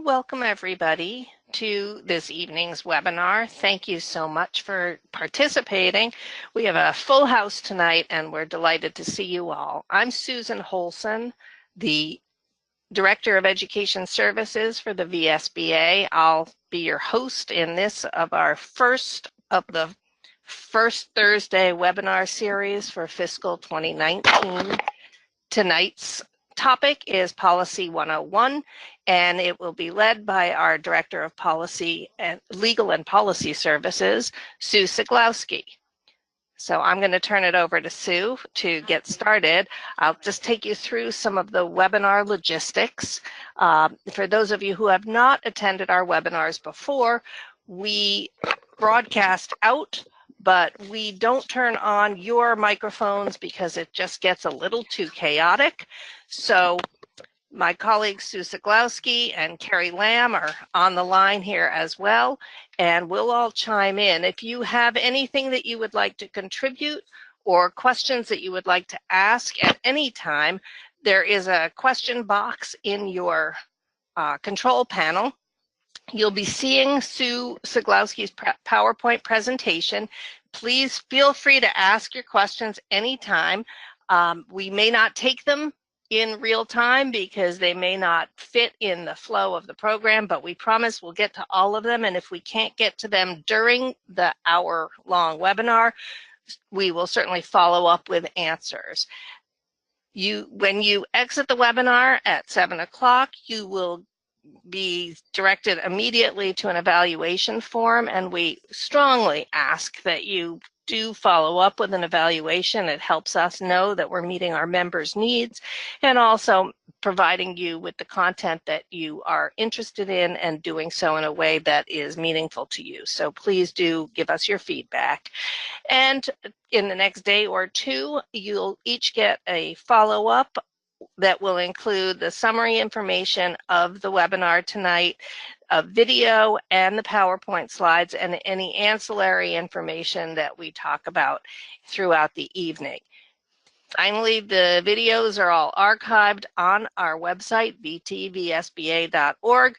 Welcome everybody to this evening's webinar. Thank you so much for participating. We have a full house tonight and we're delighted to see you all. I'm Susan Holson, the Director of Education Services for the VSBA. I'll be your host in this of our first Thursday webinar series for fiscal 2019. Tonight's topic is Policy 101, and it will be led by our Director of Policy and Legal and Policy Services, Sue Siglowski. So I'm going to turn it over to Sue to get started. I'll just take you through some of the webinar logistics. For those of you who have not attended our webinars before, we broadcast out, but we don't turn on your microphones because it just gets a little too chaotic. So my colleagues Sue Siglowski and Carrie Lamb are on the line here as well, and we'll all chime in. If you have anything that you would like to contribute or questions that you would like to ask at any time, there is a question box in your control panel. You'll be seeing Sue Siglowski's PowerPoint presentation. Please feel free to ask your questions anytime. We may not take them in real time because they may not fit in the flow of the program, but we promise we'll get to all of them. And if we can't get to them during the hour-long webinar, we will certainly follow up with answers. When you exit the webinar at 7 o'clock, you will be directed immediately to an evaluation form, and we strongly ask that you do follow up with an evaluation. It helps us know that we're meeting our members' needs and also providing you with the content that you are interested in and doing so in a way that is meaningful to you. So please do give us your feedback. And in the next day or two, you'll each get a follow-up that will include the summary information of the webinar tonight, a video and the PowerPoint slides, and any ancillary information that we talk about throughout the evening. Finally, the videos are all archived on our website, vtvsba.org,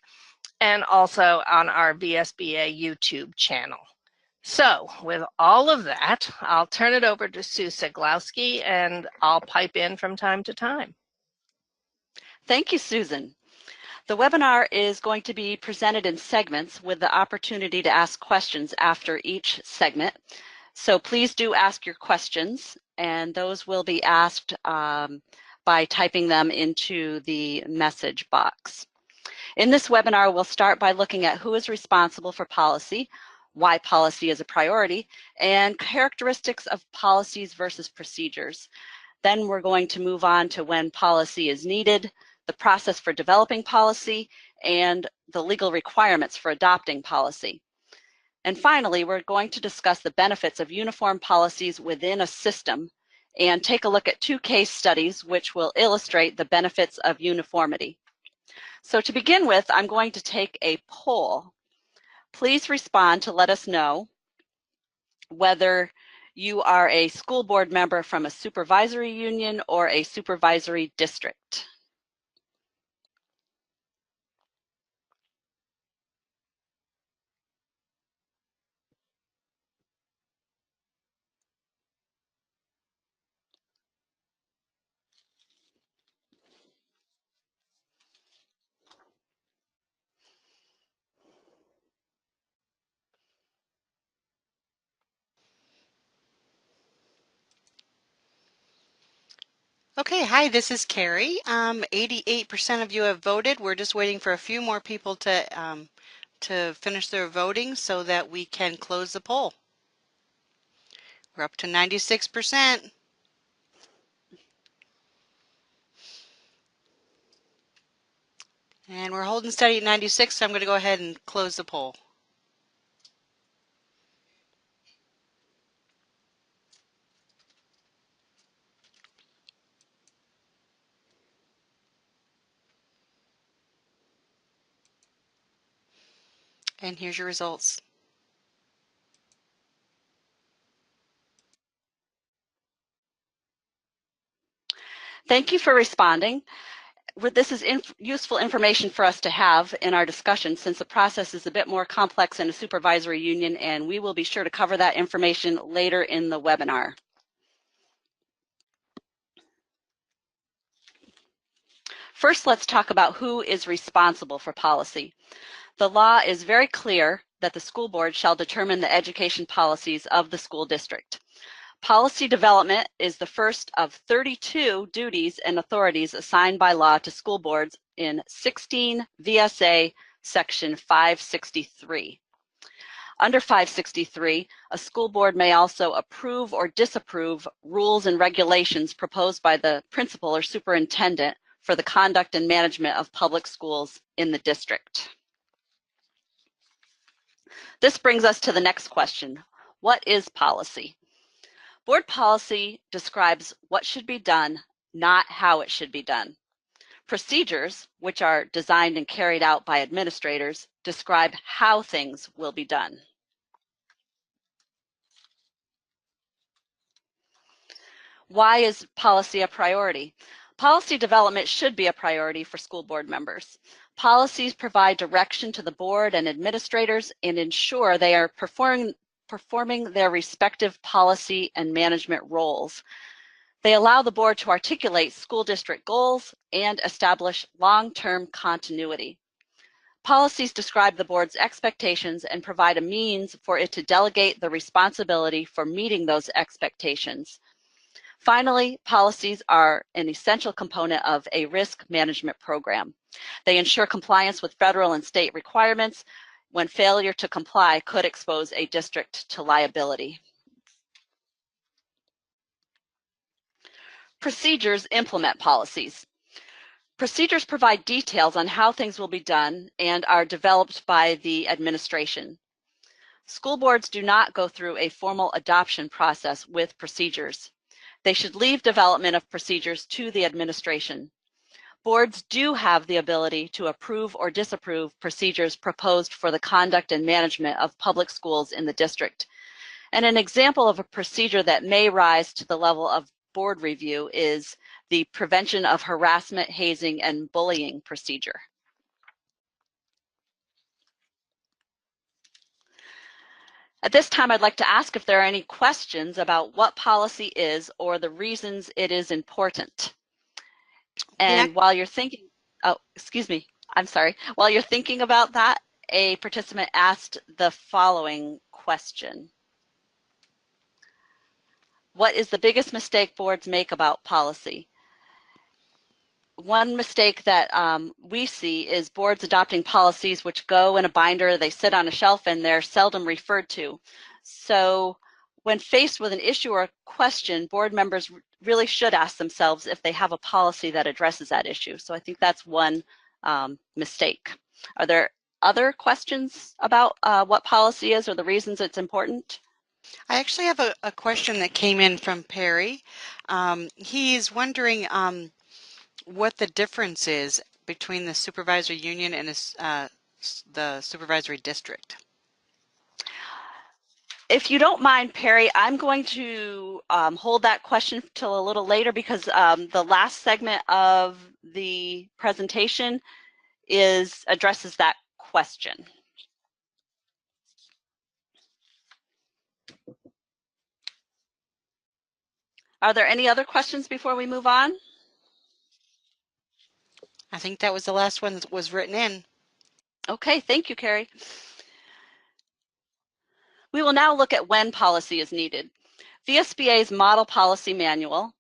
and also on our VSBA YouTube channel. So with all of that, I'll turn it over to Sue Siglowski, and I'll pipe in from time to time. Thank you, Susan. The webinar is going to be presented in segments with the opportunity to ask questions after each segment. So please do ask your questions, and those will be asked by typing them into the message box. In this webinar, we'll start by looking at who is responsible for policy, why policy is a priority, and characteristics of policies versus procedures. Then we're going to move on to when policy is needed, the process for developing policy, and the legal requirements for adopting policy. And finally, we're going to discuss the benefits of uniform policies within a system and take a look at 2 case studies which will illustrate the benefits of uniformity. So to begin with, I'm going to take a poll. Please respond to let us know whether you are a school board member from a supervisory union or a supervisory district. Okay, hi, this is Carrie. 88% of you have voted. We're just waiting for a few more people to finish their voting so that we can close the poll. We're up to 96%. And we're holding steady at 96, so I'm going to go ahead and close the poll. And here's your results. Thank you for responding. This is useful information for us to have in our discussion, since the process is a bit more complex in a supervisory union, and we will be sure to cover that information later in the webinar. First, let's talk about who is responsible for policy. The law is very clear that the school board shall determine the education policies of the school district. Policy development is the first of 32 duties and authorities assigned by law to school boards in 16 VSA Section 563. Under 563, a school board may also approve or disapprove rules and regulations proposed by the principal or superintendent for the conduct and management of public schools in the district. This brings us to the next question. What is policy? Board policy describes what should be done, not how it should be done. Procedures, which are designed and carried out by administrators, describe how things will be done. Why is policy a priority? Policy development should be a priority for school board members. Policies provide direction to the board and administrators and ensure they are performing their respective policy and management roles. They allow the board to articulate school district goals and establish long-term continuity. Policies describe the board's expectations and provide a means for it to delegate the responsibility for meeting those expectations. Finally, policies are an essential component of a risk management program. They ensure compliance with federal and state requirements when failure to comply could expose a district to liability. Procedures implement policies. Procedures provide details on how things will be done and are developed by the administration. School boards do not go through a formal adoption process with procedures. They should leave development of procedures to the administration. Boards do have the ability to approve or disapprove procedures proposed for the conduct and management of public schools in the district. And an example of a procedure that may rise to the level of board review is the prevention of harassment, hazing, and bullying procedure. At this time, I'd like to ask if there are any questions about what policy is or the reasons it is important. And while you're thinking, oh, excuse me, I'm sorry. While you're thinking about that, a participant asked the following question. What is the biggest mistake boards make about policy? One mistake that we see is boards adopting policies which go in a binder, they sit on a shelf, and they're seldom referred to. So when faced with an issue or a question, board members really should ask themselves if they have a policy that addresses that issue. So I think that's one mistake. Are there other questions about what policy is or the reasons it's important? I actually have a question that came in from Perry. He's wondering what the difference is between the supervisory union and the supervisory district. If you don't mind, Perry, I'm going to hold that question till a little later because the last segment of the presentation addresses that question. Are there any other questions before we move on? I think that was the last one that was written in. Okay, thank you, Carrie. We will now look at when policy is needed. VSBA's Model Policy Manual,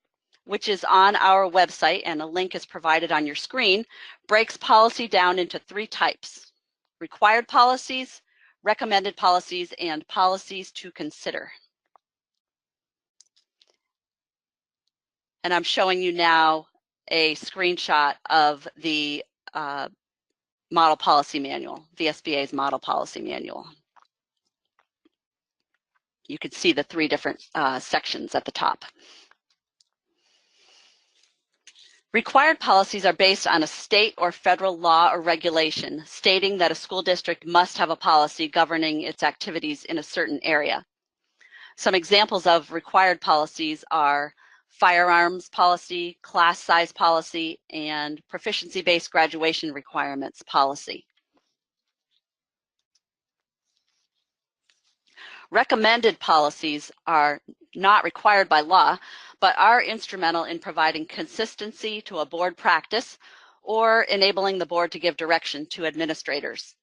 which is on our website and a link is provided on your screen, breaks policy down into 3 types: required policies, recommended policies, and policies to consider. And I'm showing you now a screenshot of the Model Policy Manual, VSBA's Model Policy Manual. You can see the 3 different sections at the top. Required policies are based on a state or federal law or regulation stating that a school district must have a policy governing its activities in a certain area. Some examples of required policies are firearms policy, class size policy, and proficiency-based graduation requirements policy. Recommended policies are not required by law, but are instrumental in providing consistency to a board practice or enabling the board to give direction to administrators.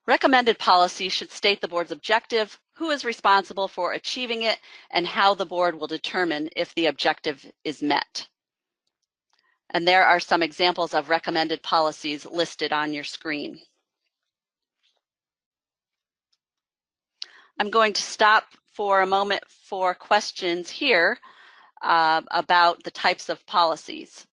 Recommended policy should state the board's objective, who is responsible for achieving it, and how the board will determine if the objective is met. And there are some examples of recommended policies listed on your screen. I'm going to stop for a moment for questions here about the types of policies.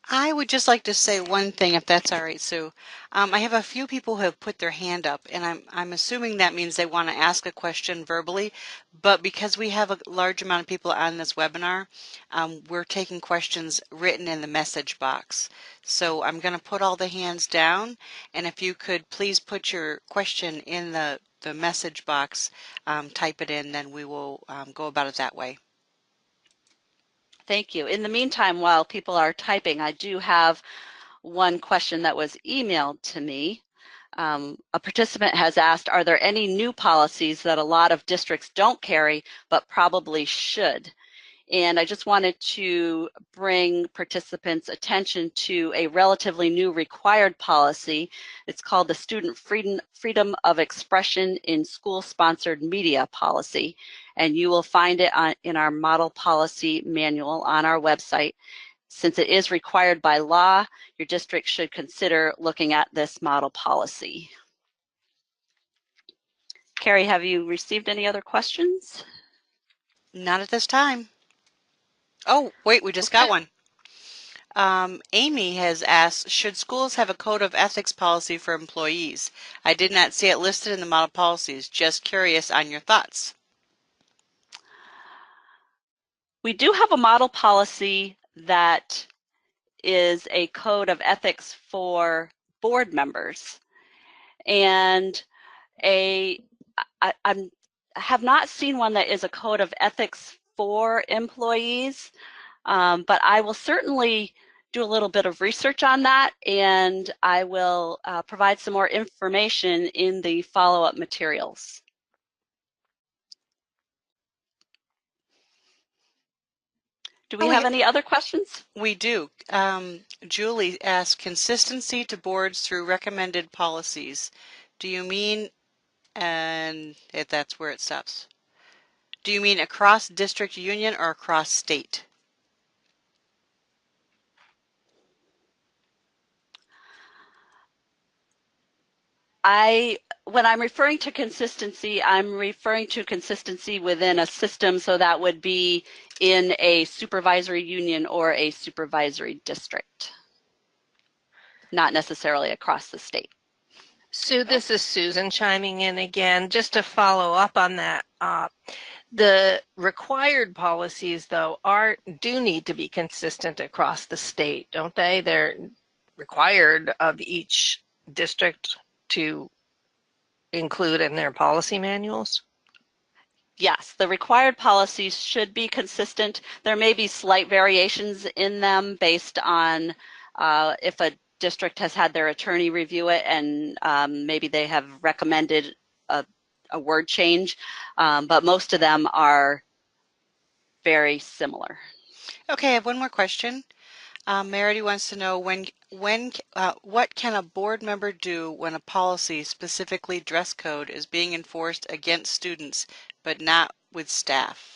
I would just like to say one thing, if that's all right, Sue. I have a few people who have put their hand up, and I'm assuming that means they want to ask a question verbally, but because we have a large amount of people on this webinar, we're taking questions written in the message box. So I'm going to put all the hands down, and if you could please put your question in the message box, type it in, then we will go about it that way. Thank you. In the meantime, while people are typing, I do have one question that was emailed to me. A participant has asked, are there any new policies that a lot of districts don't carry but probably should? And I just wanted to bring participants' attention to a relatively new required policy. It's called the Student Freedom of Expression in School-Sponsored Media Policy. And you will find it in our model policy manual on our website. Since it is required by law, your district should consider looking at this model policy. Carrie, have you received any other questions? Not at this time. Oh, wait, we just got one. Amy has asked, should schools have a code of ethics policy for employees? I did not see it listed in the model policies. Just curious on your thoughts. We do have a model policy that is a code of ethics for board members. And I have not seen one that is a code of ethics for employees, but I will certainly do a little bit of research on that, and I will provide some more information in the follow-up materials. Do we have any other questions? We do. Julie asked, consistency to boards through recommended policies. Do you mean, and that's where it stops. Do you mean across district union or across state? When I'm referring to consistency, I'm referring to consistency within a system, so that would be in a supervisory union or a supervisory district, not necessarily across the state. Sue, this is Susan chiming in again. Just to follow up on that, the required policies, though, do need to be consistent across the state, don't they? They're required of each district to include in their policy manuals? Yes, the required policies should be consistent. There may be slight variations in them based on if a district has had their attorney review it and maybe they have recommended a word change, but most of them are very similar. Okay, I have one more question. Merity wants to know what can a board member do when a policy, specifically dress code, is being enforced against students but not with staff?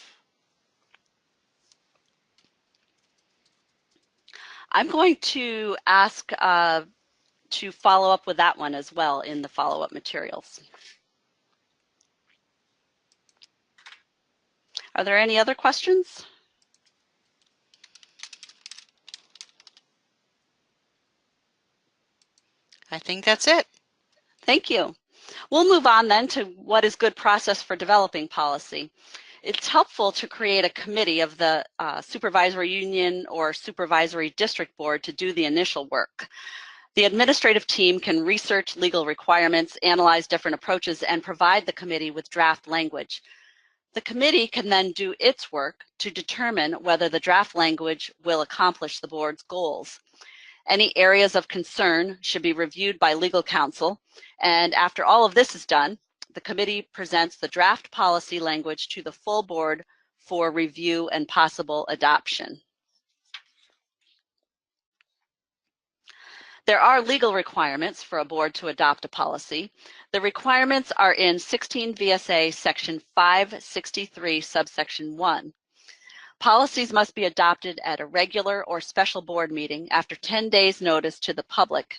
I'm going to ask to follow up with that one as well in the follow-up materials. Are there any other questions? I think that's it. Thank you. We'll move on then to what is good process for developing policy. It's helpful to create a committee of the supervisory union or supervisory district board to do the initial work. The administrative team can research legal requirements, analyze different approaches, and provide the committee with draft language. The committee can then do its work to determine whether the draft language will accomplish the board's goals. Any areas of concern should be reviewed by legal counsel, and after all of this is done, the committee presents the draft policy language to the full board for review and possible adoption. There are legal requirements for a board to adopt a policy. The requirements are in 16 VSA section 563 subsection 1. Policies must be adopted at a regular or special board meeting after 10 days notice to the public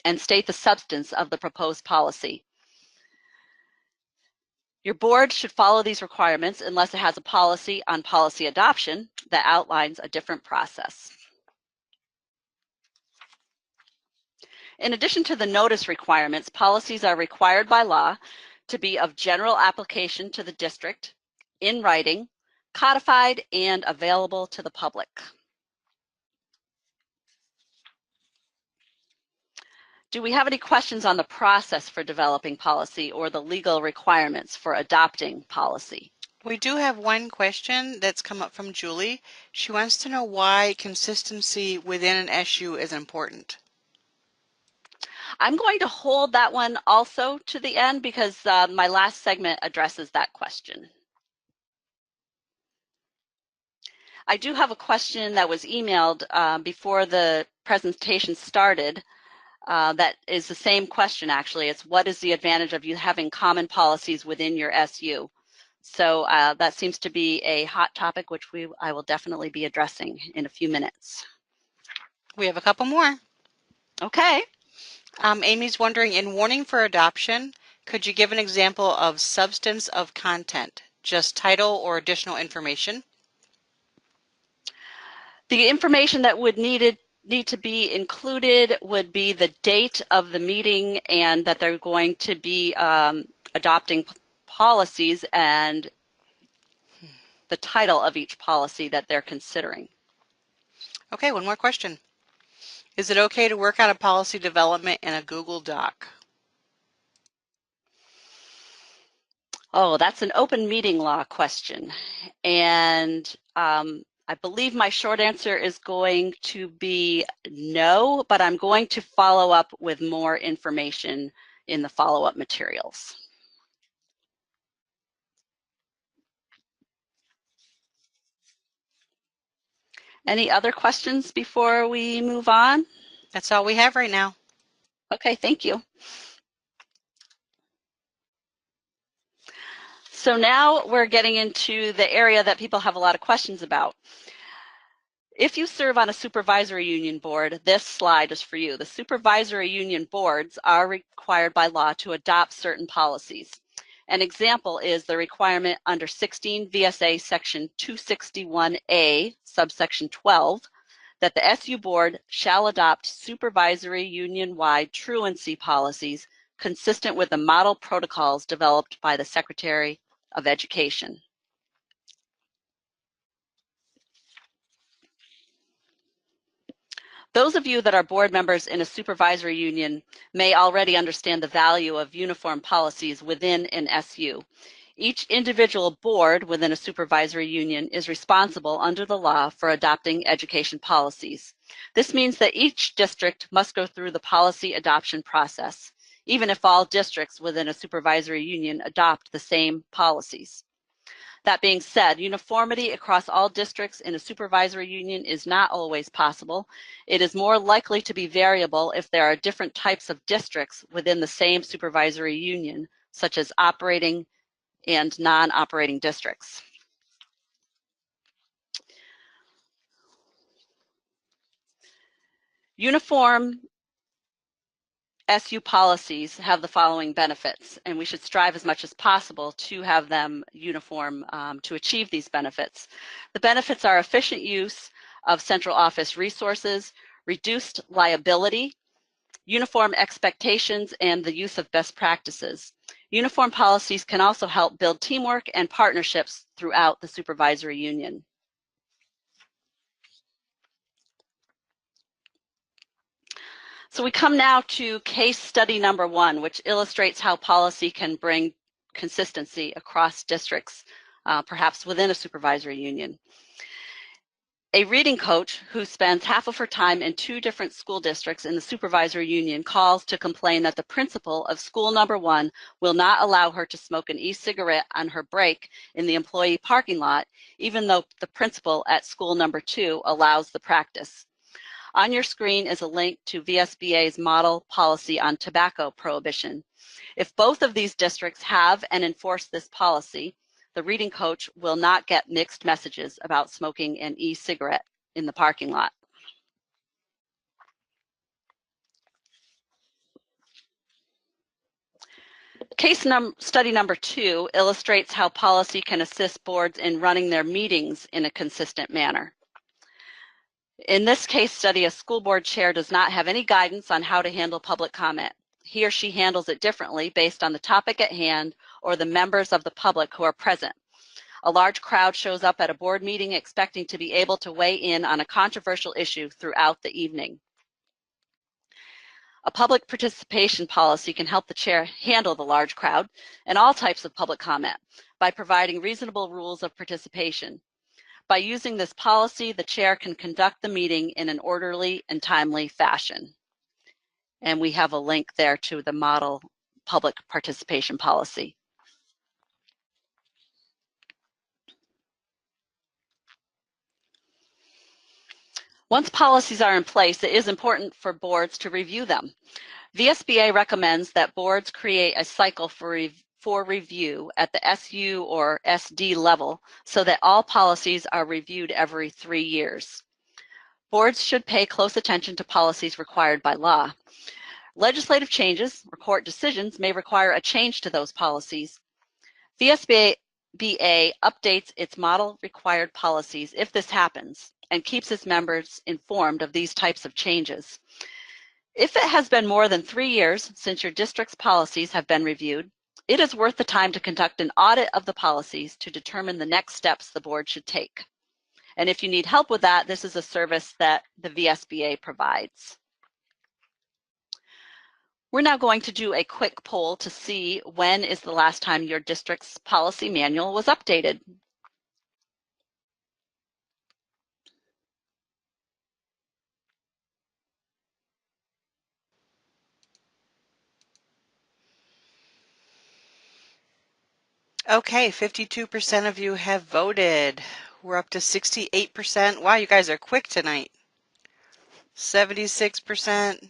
and state the substance of the proposed policy. Your board should follow these requirements unless it has a policy on policy adoption that outlines a different process. In addition to the notice requirements, policies are required by law to be of general application to the district, in writing, codified, and available to the public. Do we have any questions on the process for developing policy or the legal requirements for adopting policy? We do have one question that's come up from Julie. She wants to know why consistency within an SU is important. I'm going to hold that one also to the end because my last segment addresses that question. I do have a question that was emailed before the presentation started that is the same question actually. It's what is the advantage of you having common policies within your SU? So that seems to be a hot topic which I will definitely be addressing in a few minutes. We have a couple more. Okay. Amy's wondering, in warning for adoption, could you give an example of substance of content, just title or additional information? The information that would need to be included would be the date of the meeting and that they're going to be adopting policies and the title of each policy that they're considering. Okay, one more question. Is it okay to work on a policy development in a Google Doc? Oh, that's an open meeting law question. And I believe my short answer is going to be no, but I'm going to follow up with more information in the follow-up materials. Any other questions before we move on? That's all we have right now. Okay, thank you. So now we're getting into the area that people have a lot of questions about. If you serve on a supervisory union board, this slide is for you. The supervisory union boards are required by law to adopt certain policies. An example is the requirement under 16 VSA section 261A, subsection 12, that the SU board shall adopt supervisory union-wide truancy policies consistent with the model protocols developed by the Secretary of Education. Those of you that are board members in a supervisory union may already understand the value of uniform policies within an SU. Each individual board within a supervisory union is responsible under the law for adopting education policies. This means that each district must go through the policy adoption process, even if all districts within a supervisory union adopt the same policies. That being said, uniformity across all districts in a supervisory union is not always possible. It is more likely to be variable if there are different types of districts within the same supervisory union, such as operating and non-operating districts. Uniform SU policies have the following benefits, and we should strive as much as possible to have them uniform to achieve these benefits. The benefits are efficient use of central office resources, reduced liability, uniform expectations, and the use of best practices. Uniform policies can also help build teamwork and partnerships throughout the supervisory union. So we come now to case study number 1, which illustrates how policy can bring consistency across districts, perhaps within a supervisory union. A reading coach who spends half of her time in 2 different school districts in the supervisory union calls to complain that the principal of school number 1 will not allow her to smoke an e-cigarette on her break in the employee parking lot, even though the principal at school number 2 allows the practice. On your screen is a link to VSBA's model policy on tobacco prohibition. If both of these districts have and enforce this policy, the reading coach will not get mixed messages about smoking an e-cigarette in the parking lot. Case study number 2 illustrates how policy can assist boards in running their meetings in a consistent manner. In this case study, a school board chair does not have any guidance on how to handle public comment. He or she handles it differently based on the topic at hand or the members of the public who are present. A large crowd shows up at a board meeting expecting to be able to weigh in on a controversial issue throughout the evening. A public participation policy can help the chair handle the large crowd and all types of public comment by providing reasonable rules of participation. By using this policy, the chair can conduct the meeting in an orderly and timely fashion. And we have a link there to the model public participation policy. Once policies are in place, it is important for boards to review them. VSBA recommends that boards create a cycle for review at the SU or SD level so that all policies are reviewed every 3 years. Boards should pay close attention to policies required by law. Legislative changes or court decisions may require a change to those policies. VSBA updates its model required policies if this happens and keeps its members informed of these types of changes. If it has been more than 3 years since your district's policies have been reviewed, it is worth the time to conduct an audit of the policies to determine the next steps the board should take. And if you need help with that, this is a service that the VSBA provides. We're now going to do a quick poll to see when is the last time your district's policy manual was updated. Okay, 52% of you have voted. We're up to 68%. Wow, you guys are quick tonight. 76%.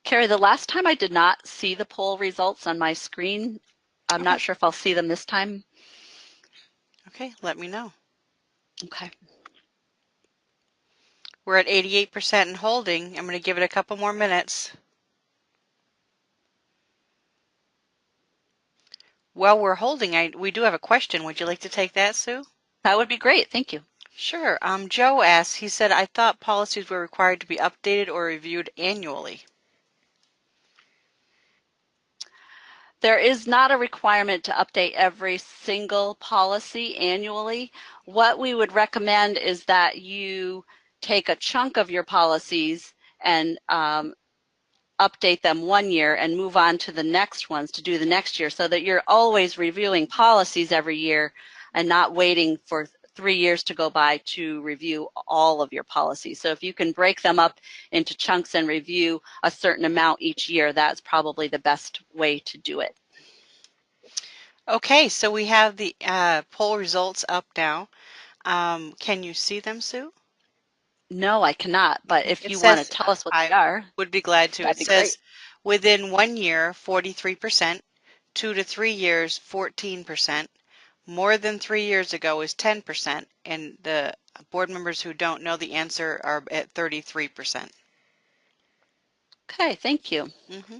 Carrie, the last time I did not see the poll results on my screen. I'm not sure if I'll see them this time. Okay, let me know. Okay. We're at 88% and holding. I'm going to give it a couple more minutes. While we're holding, we do have a question. Would you like to take that, Sue? That would be great. Thank you. Sure. Joe asked, he said, I thought policies were required to be updated or reviewed annually. There is not a requirement to update every single policy annually. What we would recommend is that you take a chunk of your policies and update them 1 year and move on to the next ones to do the next year so that you're always reviewing policies every year and not waiting for 3 years to go by to review all of your policies. So if you can break them up into chunks and review a certain amount each year, that's probably the best way to do it. Okay, so we have the poll results up now. Can you see them, Sue? No, I cannot, but if you want to tell us what they are. Would be glad to. That'd It be says great. within 1 year, 43%, 2 to 3 years, 14%, more than 3 years ago is 10%, and the board members who don't know the answer are at 33%. Okay, thank you. Mm-hmm.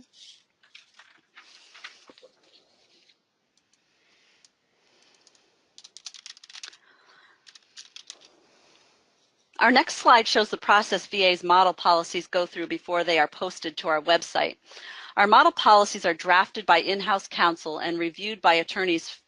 Our next slide shows the process VA's model policies go through before they are posted to our website. Our model policies are drafted by in-house counsel and reviewed by attorneys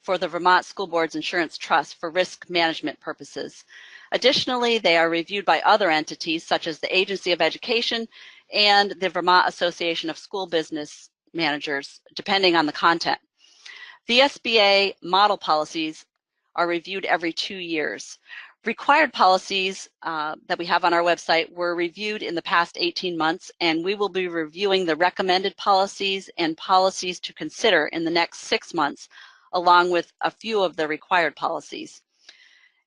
for the Vermont School Boards Insurance Trust for risk management purposes. Additionally, they are reviewed by other entities such as the Agency of Education and the Vermont Association of School Business Managers, depending on the content. VSBA model policies are reviewed every 2 years. Required policies that we have on our website were reviewed in the past 18 months, and we will be reviewing the recommended policies and policies to consider in the next 6 months, along with a few of the required policies.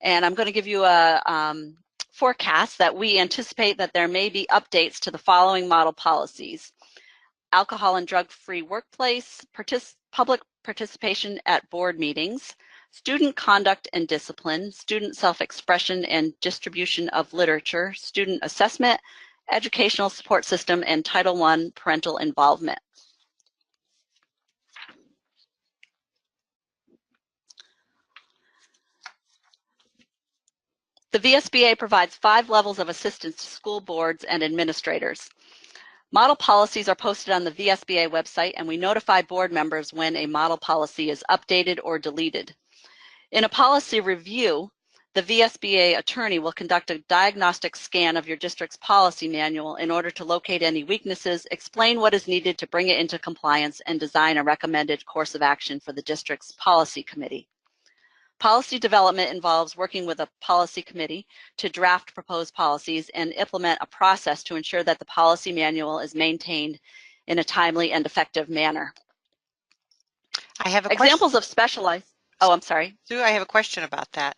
And I'm going to give you a forecast that we anticipate that there may be updates to the following model policies: alcohol and drug-free workplace, public participation at board meetings, student conduct and discipline, student self-expression and distribution of literature, student assessment, educational support system, and Title I parental involvement. The VSBA provides 5 levels of assistance to school boards and administrators. Model policies are posted on the VSBA website, and we notify board members when a model policy is updated or deleted. In a policy review, the VSBA attorney will conduct a diagnostic scan of your district's policy manual in order to locate any weaknesses, explain what is needed to bring it into compliance, and design a recommended course of action for the district's policy committee. Policy development involves working with a policy committee to draft proposed policies and implement a process to ensure that the policy manual is maintained in a timely and effective manner. I have a Examples of specialized. Oh, I'm sorry. Sue, I have a question about that.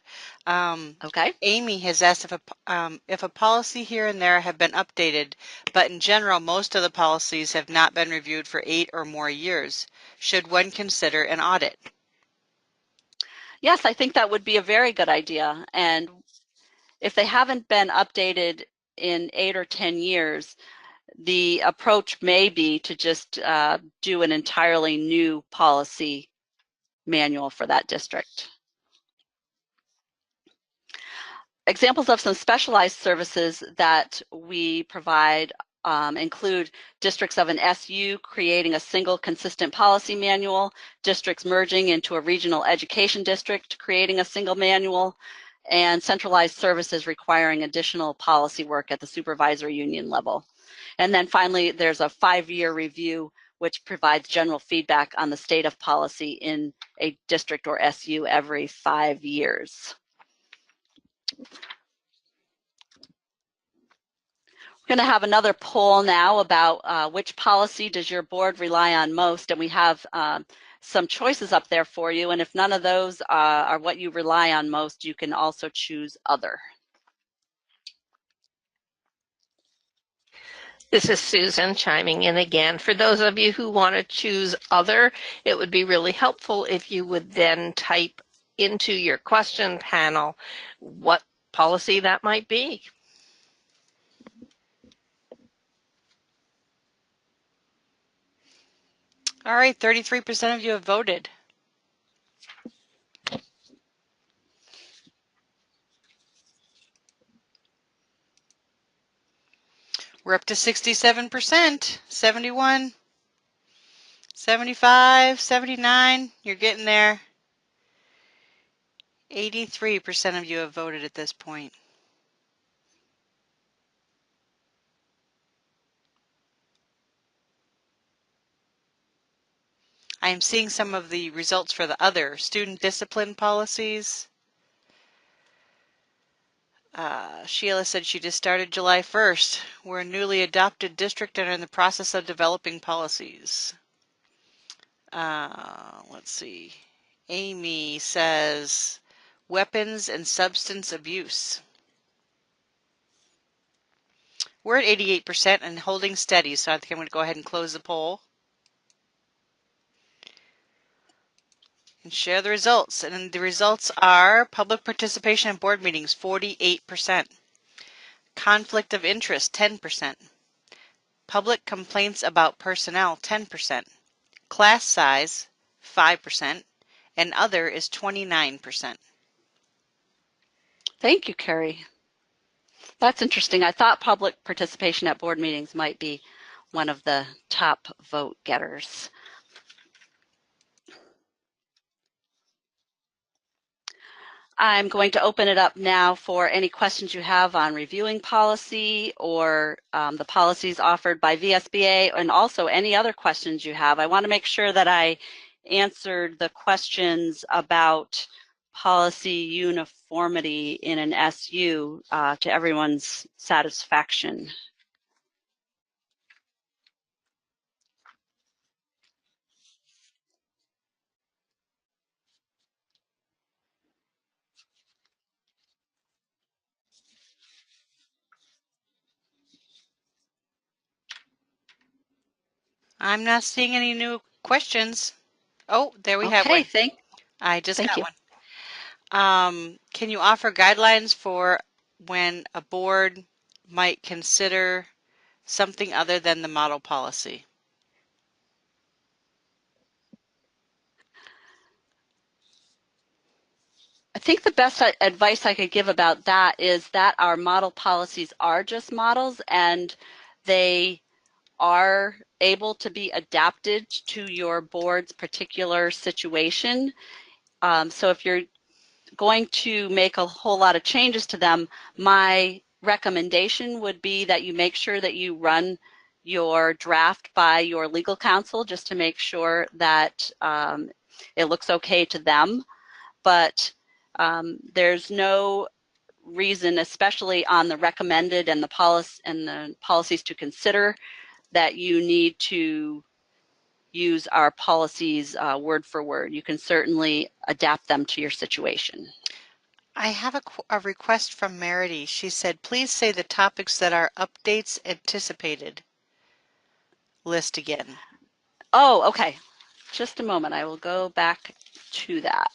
Okay. Amy has asked if a policy here and there have been updated, but in general, most of the policies have not been reviewed for 8 or more years. Should one consider an audit? Yes, I think that would be a very good idea. And if they haven't been updated in 8 or 10 years, the approach may be to just do an entirely new policy manual for that district. Examples of some specialized services that we provide include districts of an SU creating a single consistent policy manual, districts merging into a regional education district creating a single manual, and centralized services requiring additional policy work at the supervisory union level. And then finally, there's a 5-year review which provides general feedback on the state of policy in a district or SU every 5 years. We're going to have another poll now about which policy does your board rely on most, and we have some choices up there for you, and if none of those are what you rely on most, you can also choose other. This is Susan chiming in again. For those of you who want to choose other, it would be really helpful if you would then type into your question panel what policy that might be. All right, 33% of you have voted. We're up to 67%, 71, 75, 79, you're getting there. 83% of you have voted at this point. I am seeing some of the results for the other student discipline policies. Sheila said she just started July 1st. We're a newly adopted district and are in the process of developing policies. Let's see. Amy says weapons and substance abuse. We're at 88% and holding steady, so I think I'm going to go ahead and close the poll and share the results. And the results are public participation in board meetings, 48%. Conflict of interest, 10%. Public complaints about personnel, 10%. Class size, 5%. And other is 29%. Thank you, Carrie. That's interesting. I thought public participation at board meetings might be one of the top vote getters. I'm going to open it up now for any questions you have on reviewing policy or the policies offered by VSBA, and also any other questions you have. I want to make sure that I answered the questions about policy uniformity in an SU to everyone's satisfaction. I'm not seeing any new questions. Oh, there we have Okay, one. I just thank got you. one. Can you offer guidelines for when a board might consider something other than the model policy? I think the best advice I could give about that is that our model policies are just models, and they are able to be adapted to your board's particular situation. So if you're going to make a whole lot of changes to them, my recommendation would be that you make sure that you run your draft by your legal counsel just to make sure that it looks okay to them. But there's no reason, especially on the recommended and the policies to consider, that you need to use our policies word for word. You can certainly adapt them to your situation. I have a request from Merity. She said, please say the topics that are updates anticipated. List again. Oh, okay. Just a moment. I will go back to that.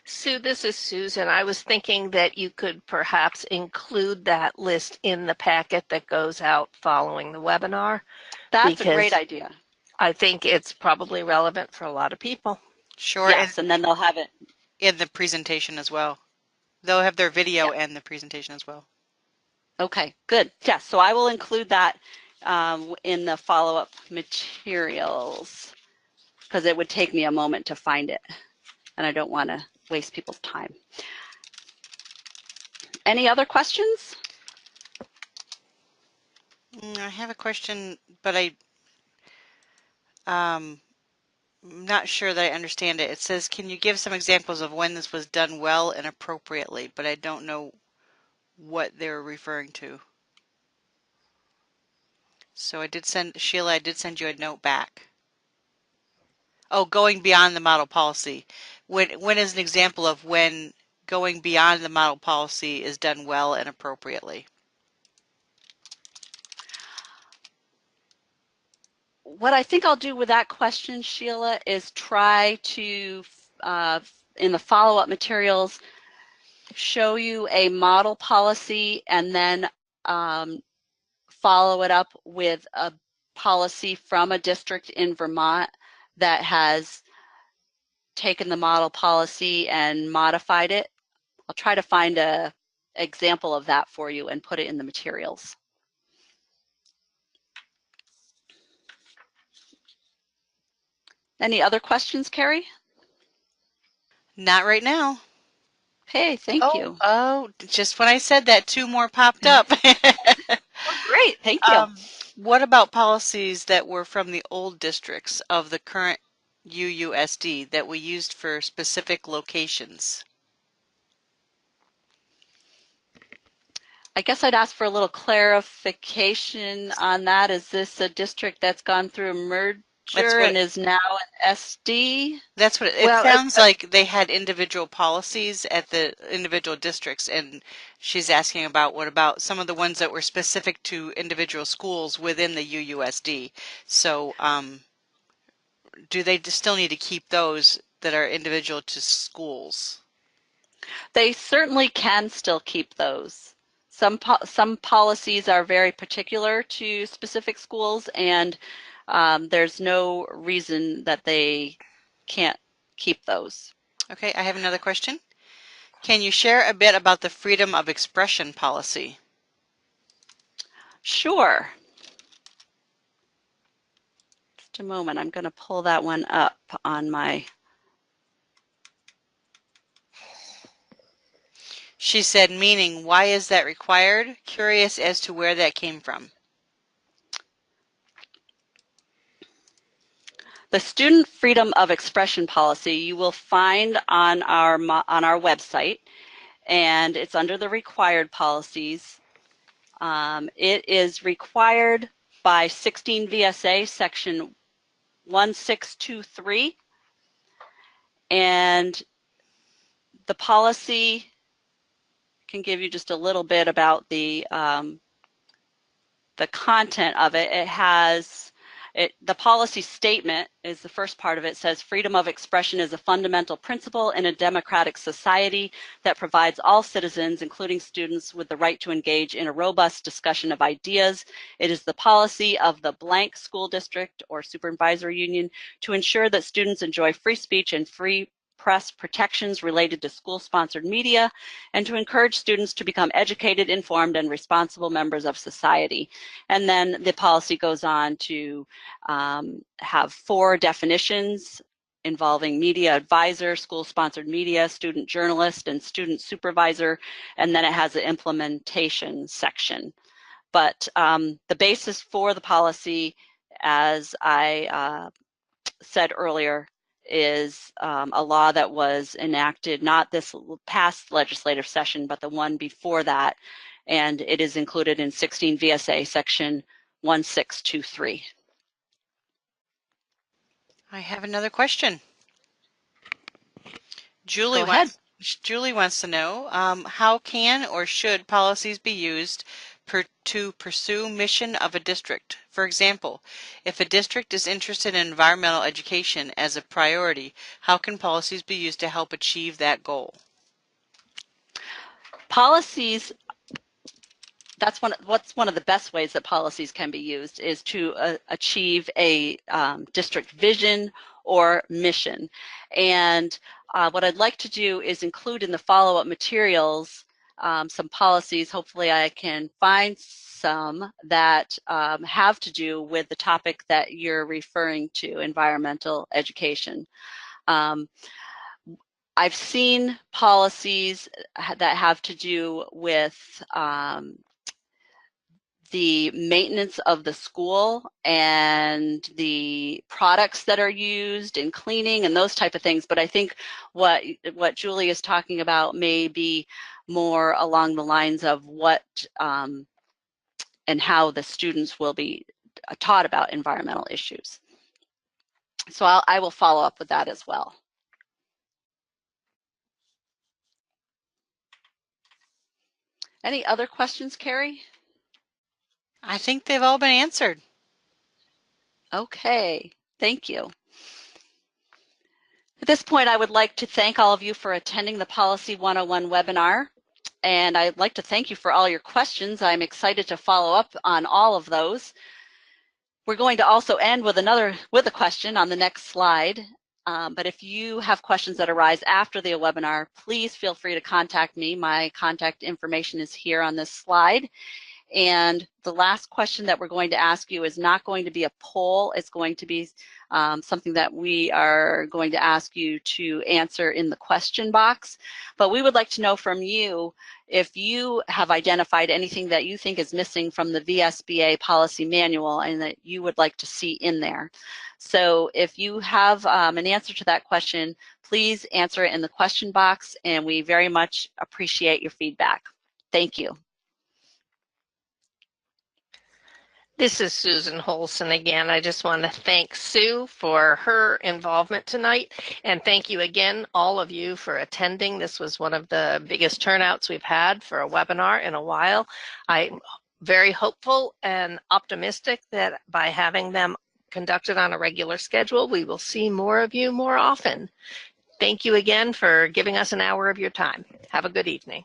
Sue, this is Susan. I was thinking that you could perhaps include that list in the packet that goes out following the webinar. That's a great idea. I think it's probably relevant for a lot of people. Sure. Yes, and then they'll have it in the presentation as well. They'll have their video and the presentation as well. Okay, good. Yes, so I will include that in the follow-up materials because it would take me a moment to find it, and I don't want to waste people's time. Any other questions? I have a question, but I'm not sure that I understand it. It says, can you give some examples of when this was done well and appropriately? But I don't know what they're referring to. So Sheila, I did send you a note back. Oh, going beyond the model policy. When is an example of when going beyond the model policy is done well and appropriately? What I think I'll do with that question, Sheila, is try to, in the follow-up materials, show you a model policy and then follow it up with a policy from a district in Vermont that has taken the model policy and modified it. I'll try to find an example of that for you and put it in the materials. Any other questions, Carrie? Not right now. Okay, thank you. Oh, just when I said that, two more popped up. Oh, great, thank you. What about policies that were from the old districts of the current UUSD that we used for specific locations? I guess I'd ask for a little clarification on that. Is this a district that's gone through a merger and is now an SD? That's what it sounds like. They had individual policies at the individual districts, and she's asking about what about some of the ones that were specific to individual schools within the UUSD. So do they still need to keep those that are individual to schools? They certainly can still keep those. Some policies are very particular to specific schools, and there's no reason that they can't keep those. Okay, I have another question. Can you share a bit about the freedom of expression policy? Sure. Just a moment, I'm going to pull that one up on my She said, meaning, why is that required? Curious as to where that came from. The student freedom of expression policy you will find on our website, and it's under the required policies. It is required by 16 VSA section 1623, and the policy can give you just a little bit about the content of it. It has the policy statement is the first part of it. It says freedom of expression is a fundamental principle in a democratic society that provides all citizens, including students, with the right to engage in a robust discussion of ideas. It is the policy of the blank school district or supervisory union to ensure that students enjoy free speech and free press protections related to school-sponsored media, and to encourage students to become educated, informed, and responsible members of society. And then the policy goes on to have 4 definitions involving media advisor, school-sponsored media, student journalist, and student supervisor, and then it has an implementation section. But the basis for the policy, as I said earlier, is a law that was enacted not this past legislative session, but the one before that, and it is included in 16 VSA section 1623. I have another question. Go ahead. Julie wants to know, how can or should policies be used to pursue mission of a district? For example, if a district is interested in environmental education as a priority, how can policies be used to help achieve that goal? Policies, that's one of the best ways that policies can be used is to achieve a district vision or mission. And what I'd like to do is include in the follow-up materials some policies. Hopefully I can find some that have to do with the topic that you're referring to, environmental education. I've seen policies that have to do with the maintenance of the school and the products that are used in cleaning and those type of things. But I think what Julie is talking about may be more along the lines of what and how the students will be taught about environmental issues. So I will follow up with that as well. Any other questions, Carrie? I think they've all been answered. Okay, thank you. At this point, I would like to thank all of you for attending the Policy 101 webinar. And I'd like to thank you for all your questions. I'm excited to follow up on all of those. We're going to also end with a question on the next slide. But if you have questions that arise after the webinar, please feel free to contact me. My contact information is here on this slide. And the last question that we're going to ask you is not going to be a poll. It's going to be something that we are going to ask you to answer in the question box. But we would like to know from you if you have identified anything that you think is missing from the VSBA policy manual and that you would like to see in there. So if you have an answer to that question, please answer it in the question box, and we very much appreciate your feedback. Thank you. This is Susan Holson again. I just want to thank Sue for her involvement tonight, and thank you again, all of you, for attending. This was one of the biggest turnouts we've had for a webinar in a while. I'm very hopeful and optimistic that by having them conducted on a regular schedule, we will see more of you more often. Thank you again for giving us an hour of your time. Have a good evening.